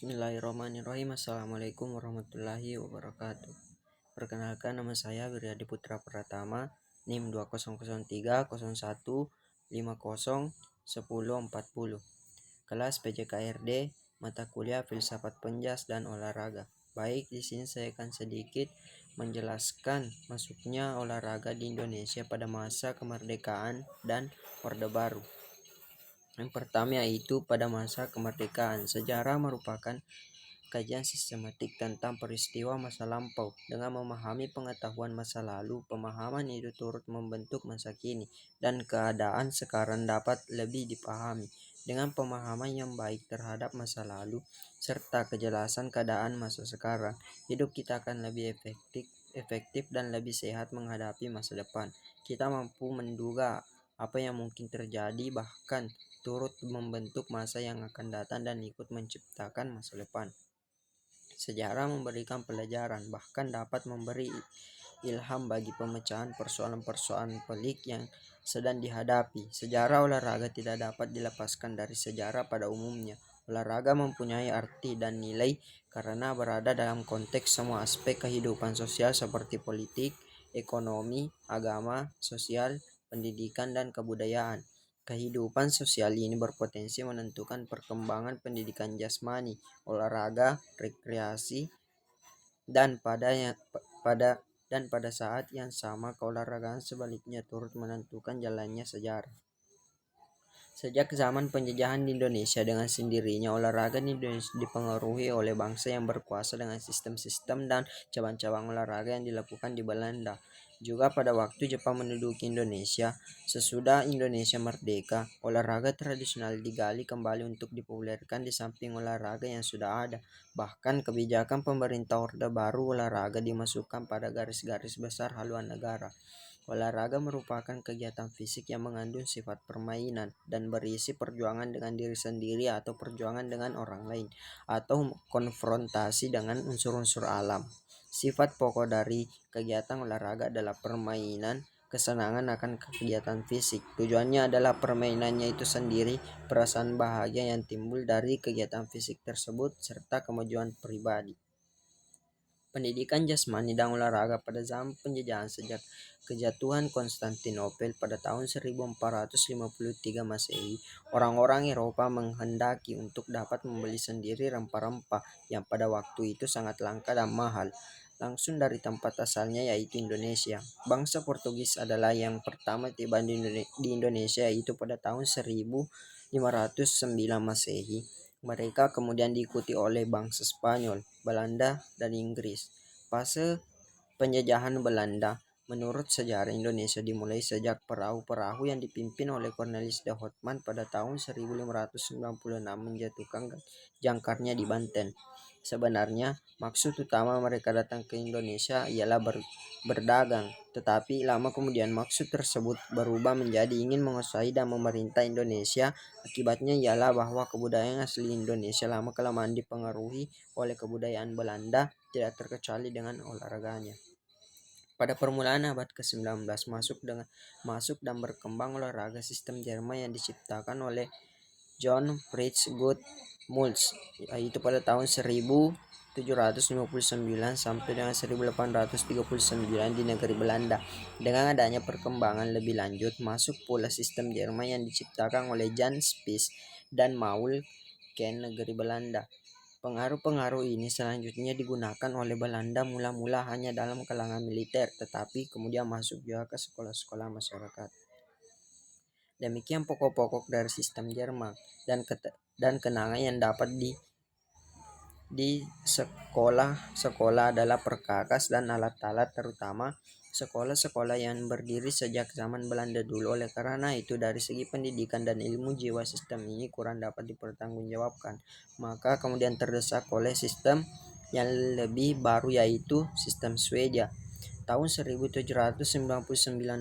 Bismillahirrahmanirrahim. Assalamualaikum warahmatullahi wabarakatuh. Perkenalkan, nama saya Wiryadi Putra Pratama, NIM 200301501040, kelas PJKRD, mata kuliah Filsafat Penjas dan Olahraga. Baik, di sini saya akan sedikit menjelaskan masuknya olahraga di Indonesia pada masa kemerdekaan dan Orde Baru. Yang pertama yaitu pada masa kemerdekaan. Sejarah merupakan kajian sistematik tentang peristiwa masa lampau. Dengan memahami pengetahuan masa lalu, pemahaman itu turut membentuk masa kini, dan keadaan sekarang dapat lebih dipahami. Dengan pemahaman yang baik terhadap masa lalu, serta kejelasan keadaan masa sekarang, hidup kita akan lebih efektif dan lebih sehat menghadapi masa depan. Kita mampu menduga apa yang mungkin terjadi, bahkan turut membentuk masa yang akan datang dan ikut menciptakan masa depan. Sejarah memberikan pelajaran, bahkan dapat memberi ilham bagi pemecahan persoalan-persoalan pelik yang sedang dihadapi. Sejarah olahraga tidak dapat dilepaskan dari sejarah pada umumnya. Olahraga mempunyai arti dan nilai karena berada dalam konteks semua aspek kehidupan sosial seperti politik, ekonomi, agama, sosial, pendidikan, dan kebudayaan. Kehidupan sosial ini berpotensi menentukan perkembangan pendidikan jasmani, olahraga, rekreasi, dan pada saat yang sama keolahragaan sebaliknya turut menentukan jalannya sejarah. Sejak zaman penjajahan di Indonesia, dengan sendirinya olahraga di Indonesia dipengaruhi oleh bangsa yang berkuasa dengan sistem-sistem dan cabang-cabang olahraga yang dilakukan di Belanda. Juga pada waktu Jepang menduduki Indonesia, sesudah Indonesia merdeka, olahraga tradisional digali kembali untuk dipopulerkan di samping olahraga yang sudah ada. Bahkan kebijakan pemerintah Orde Baru, olahraga dimasukkan pada garis-garis besar haluan negara. Olahraga merupakan kegiatan fisik yang mengandung sifat permainan dan berisi perjuangan dengan diri sendiri atau perjuangan dengan orang lain, atau konfrontasi dengan unsur-unsur alam. Sifat pokok dari kegiatan olahraga adalah permainan, kesenangan akan kegiatan fisik. Tujuannya adalah permainannya itu sendiri, perasaan bahagia yang timbul dari kegiatan fisik tersebut, serta kemajuan pribadi. Pendidikan jasmani dan olahraga pada zaman penjajahan. Sejak kejatuhan Konstantinopel pada tahun 1453 Masehi, orang-orang Eropa menghendaki untuk dapat membeli sendiri rempah-rempah yang pada waktu itu sangat langka dan mahal, langsung dari tempat asalnya yaitu Indonesia. Bangsa Portugis adalah yang pertama tiba di Indonesia, yaitu pada tahun 1509 Masehi. Mereka kemudian diikuti oleh bangsa Spanyol, Belanda, dan Inggris. Fase penjajahan Belanda menurut sejarah Indonesia dimulai sejak perahu-perahu yang dipimpin oleh Cornelis de Houtman pada tahun 1596 menjatuhkan jangkarnya di Banten. Sebenarnya maksud utama mereka datang ke Indonesia ialah berdagang, tetapi lama kemudian maksud tersebut berubah menjadi ingin menguasai dan memerintah Indonesia. Akibatnya ialah bahwa kebudayaan asli Indonesia lama-kelamaan dipengaruhi oleh kebudayaan Belanda, tidak terkecuali dengan olahraganya. Pada permulaan abad ke-19 masuk dan berkembang olahraga sistem Jerman yang diciptakan oleh John Fritz Guttmulz, yaitu pada tahun 1759 sampai dengan 1839 di negeri Belanda. Dengan adanya perkembangan lebih lanjut, masuk pula sistem Jerman yang diciptakan oleh Jan Spies dan Maul Ken negeri Belanda. Pengaruh-pengaruh ini selanjutnya digunakan oleh Belanda mula-mula hanya dalam kalangan militer, tetapi kemudian masuk juga ke sekolah-sekolah masyarakat. Demikian pokok-pokok dari sistem Jerman dan kenangan yang dapat di sekolah-sekolah adalah perkakas dan alat-alat, terutama sekolah-sekolah yang berdiri sejak zaman Belanda dulu. Oleh karena itu, dari segi pendidikan dan ilmu jiwa, sistem ini kurang dapat dipertanggungjawabkan. Maka kemudian terdesak oleh sistem yang lebih baru, yaitu sistem Swedia. Tahun 1799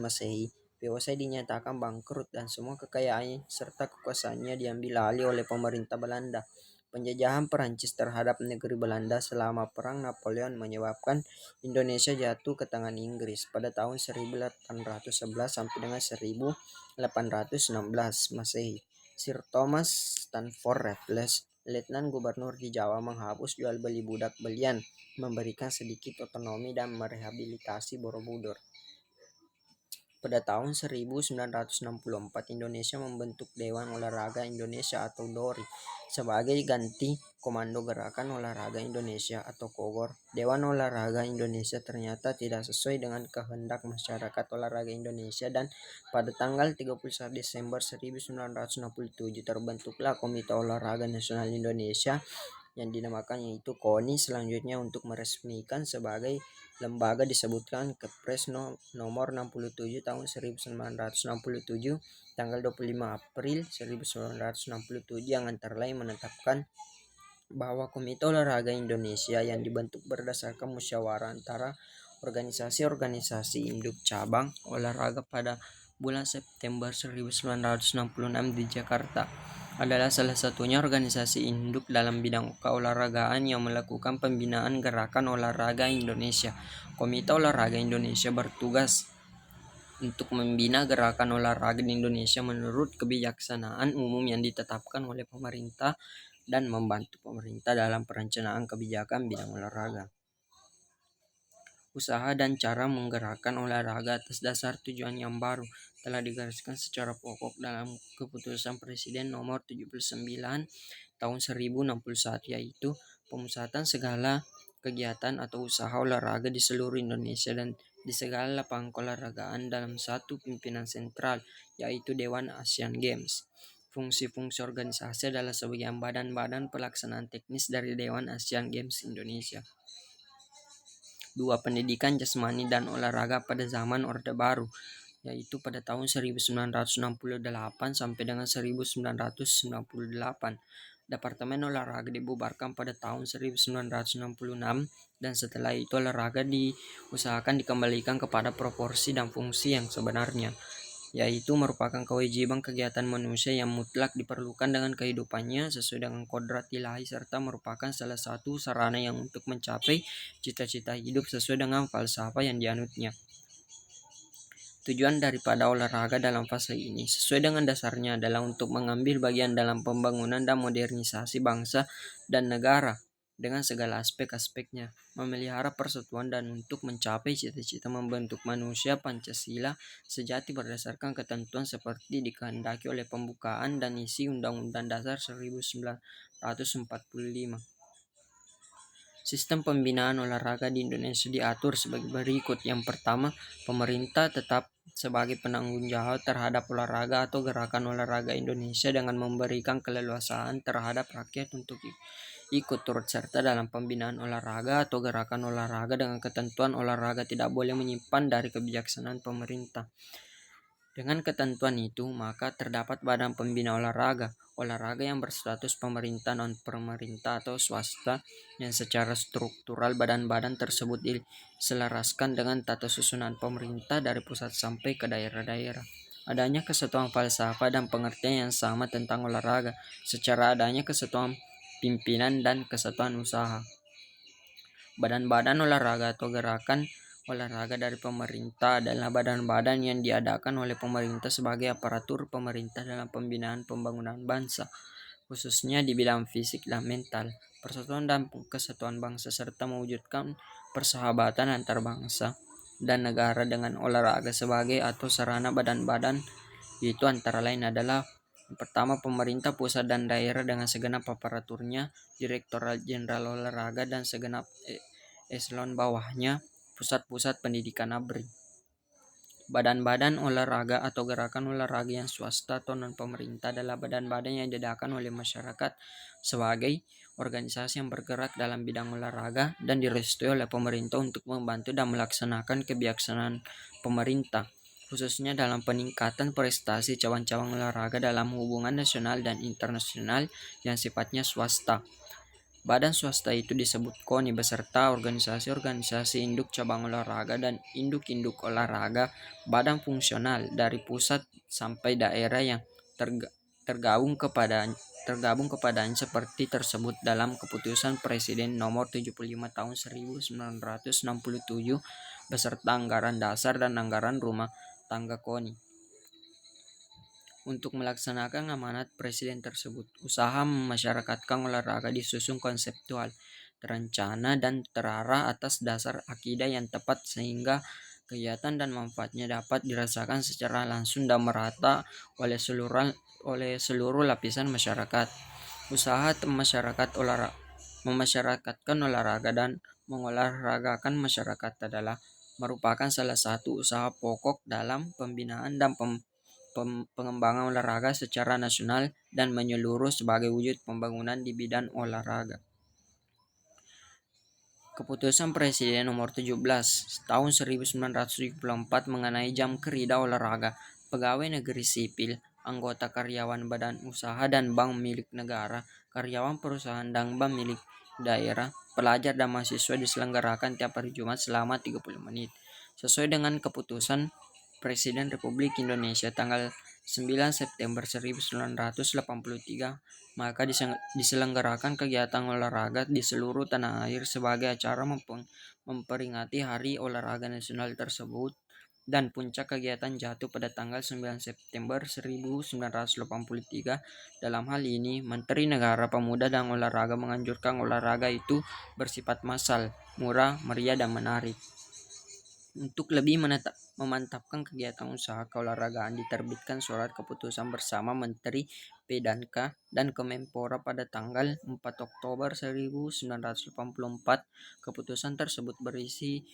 Masehi, VOC dinyatakan bangkrut dan semua kekayaan serta kekuasaannya diambil alih oleh pemerintah Belanda. Penjajahan Perancis terhadap negeri Belanda selama Perang Napoleon menyebabkan Indonesia jatuh ke tangan Inggris pada tahun 1811 sampai dengan 1816 Masehi. Sir Thomas Stamford Raffles Letnan Gubernur di Jawa menghapus jual beli budak belian, memberikan sedikit otonomi dan merehabilitasi Borobudur. Pada tahun 1964, Indonesia membentuk Dewan Olahraga Indonesia atau DORI sebagai ganti Komando Gerakan Olahraga Indonesia atau KOGOR. Dewan Olahraga Indonesia ternyata tidak sesuai dengan kehendak masyarakat olahraga Indonesia dan pada tanggal 31 Desember 1967 terbentuklah Komite Olahraga Nasional Indonesia yang dinamakan yaitu KONI. Selanjutnya untuk meresmikan sebagai lembaga disebutkan Kepres nomor 67 tahun 1967 tanggal 25 April 1967 yang antara lain menetapkan bahwa Komite Olahraga Indonesia yang dibentuk berdasarkan musyawarah antara organisasi-organisasi induk cabang olahraga pada bulan September 1966 di Jakarta adalah salah satunya organisasi induk dalam bidang keolahragaan yang melakukan pembinaan gerakan olahraga Indonesia. Komite Olahraga Indonesia bertugas untuk membina gerakan olahraga di Indonesia menurut kebijaksanaan umum yang ditetapkan oleh pemerintah dan membantu pemerintah dalam perencanaan kebijakan bidang olahraga. Usaha dan cara menggerakkan olahraga atas dasar tujuan yang baru telah digariskan secara pokok dalam Keputusan Presiden nomor 79 tahun 1061, yaitu pemusatan segala kegiatan atau usaha olahraga di seluruh Indonesia dan di segala lapangan keolahragaan dalam satu pimpinan sentral, yaitu Dewan Asian Games. Fungsi-fungsi organisasi adalah sebagian badan-badan pelaksanaan teknis dari Dewan Asian Games Indonesia. 2. Pendidikan jasmani dan olahraga pada zaman Orde Baru, yaitu pada tahun 1968 sampai dengan 1998. Departemen Olahraga dibubarkan pada tahun 1966 dan setelah itu olahraga diusahakan dikembalikan kepada proporsi dan fungsi yang sebenarnya, yaitu merupakan kewajiban kegiatan manusia yang mutlak diperlukan dengan kehidupannya sesuai dengan kodrat ilahi serta merupakan salah satu sarana yang untuk mencapai cita-cita hidup sesuai dengan falsafah yang dianutnya. Tujuan daripada olahraga dalam fase ini sesuai dengan dasarnya adalah untuk mengambil bagian dalam pembangunan dan modernisasi bangsa dan negara dengan segala aspek-aspeknya, memelihara persatuan dan untuk mencapai cita-cita membentuk manusia Pancasila sejati berdasarkan ketentuan seperti dikehendaki oleh pembukaan dan isi Undang-Undang Dasar 1945. Sistem pembinaan olahraga di Indonesia diatur sebagai berikut. Yang pertama, pemerintah tetap sebagai penanggung jawab terhadap olahraga atau gerakan olahraga Indonesia dengan memberikan keleluasaan terhadap rakyat untuk ikut turut serta dalam pembinaan olahraga atau gerakan olahraga dengan ketentuan olahraga tidak boleh menyimpan dari kebijaksanaan pemerintah. Dengan ketentuan itu, maka terdapat badan pembina olahraga yang berstatus pemerintah non-pemerintah atau swasta yang secara struktural badan-badan tersebut diselaraskan dengan tata susunan pemerintah dari pusat sampai ke daerah-daerah. Adanya kesatuan falsafah dan pengertian yang sama tentang olahraga, secara adanya kesatuan pimpinan dan kesatuan usaha. Badan-badan olahraga atau gerakan olahraga dari pemerintah adalah badan-badan yang diadakan oleh pemerintah sebagai aparatur pemerintah dalam pembinaan pembangunan bangsa, khususnya di bidang fisik dan mental, persatuan dan kesatuan bangsa serta mewujudkan persahabatan antar bangsa dan negara dengan olahraga sebagai atau sarana. Badan-badan itu antara lain adalah pertama, pemerintah pusat dan daerah dengan segenap aparaturnya, Direktorat Jenderal Olahraga dan segenap eselon bawahnya, pusat-pusat pendidikan ABRI. Badan-badan olahraga atau gerakan olahraga yang swasta atau non-pemerintah adalah badan-badan yang diadakan oleh masyarakat sebagai organisasi yang bergerak dalam bidang olahraga dan direstui oleh pemerintah untuk membantu dan melaksanakan kebijaksanaan pemerintah, khususnya dalam peningkatan prestasi cabang-cabang olahraga dalam hubungan nasional dan internasional yang sifatnya swasta. Badan swasta itu disebut KONI beserta organisasi-organisasi induk cabang olahraga dan induk-induk olahraga, badan fungsional dari pusat sampai daerah yang tergabung kepadanya seperti tersebut dalam Keputusan Presiden nomor 75 tahun 1967 beserta anggaran dasar dan anggaran rumah tangga KONI. Untuk melaksanakan amanat Presiden tersebut, usaha memasyarakatkan olahraga disusun konseptual, terencana, dan terarah atas dasar akidah yang tepat sehingga kegiatan dan manfaatnya dapat dirasakan secara langsung dan merata oleh seluruh lapisan masyarakat. Usaha memasyarakatkan olahraga dan mengolahragakan masyarakat adalah merupakan salah satu usaha pokok dalam pembinaan dan pengembangan olahraga secara nasional dan menyeluruh sebagai wujud pembangunan di bidang olahraga. Keputusan Presiden Nomor 17 Tahun 1974 mengenai jam kerja olahraga pegawai negeri sipil, anggota karyawan badan usaha dan bank milik negara, karyawan perusahaan dan bank milik daerah, pelajar dan mahasiswa diselenggarakan tiap hari Jumat selama 30 menit. Sesuai dengan keputusan Presiden Republik Indonesia tanggal 9 September 1983, maka diselenggarakan kegiatan olahraga di seluruh tanah air sebagai acara memperingati Hari Olahraga Nasional tersebut, dan puncak kegiatan jatuh pada tanggal 9 September 1983. Dalam hal ini, Menteri Negara Pemuda dan Olahraga menganjurkan olahraga itu bersifat massal, murah, meriah, dan menarik. Untuk lebih memantapkan kegiatan usaha keolahragaan, diterbitkan surat keputusan bersama Menteri P.K dan Kemenpora pada tanggal 4 Oktober 1984. Keputusan tersebut berisi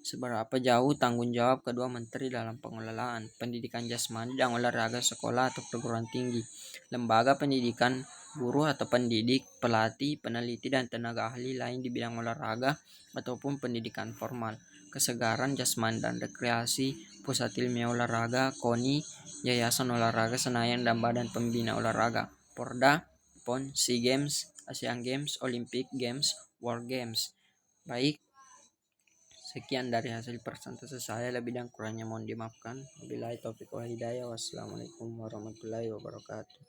seberapa jauh tanggung jawab kedua menteri dalam pengelolaan pendidikan jasmani dan olahraga sekolah atau perguruan tinggi, lembaga pendidikan, guru atau pendidik, pelatih, peneliti, dan tenaga ahli lain di bidang olahraga ataupun pendidikan formal, kesegaran jasmani dan rekreasi, pusat ilmiah olahraga, KONI, Yayasan Olahraga Senayan, dan Badan Pembina Olahraga, Porda, PON, SEA Games, Asian Games, Olympic Games, World Games. Baik, sekian dari hasil persentase saya, lebih dan kurangnya mohon dimaafkan. Wabillahi taufiq wal hidayah. Wassalamualaikum warahmatullahi wabarakatuh.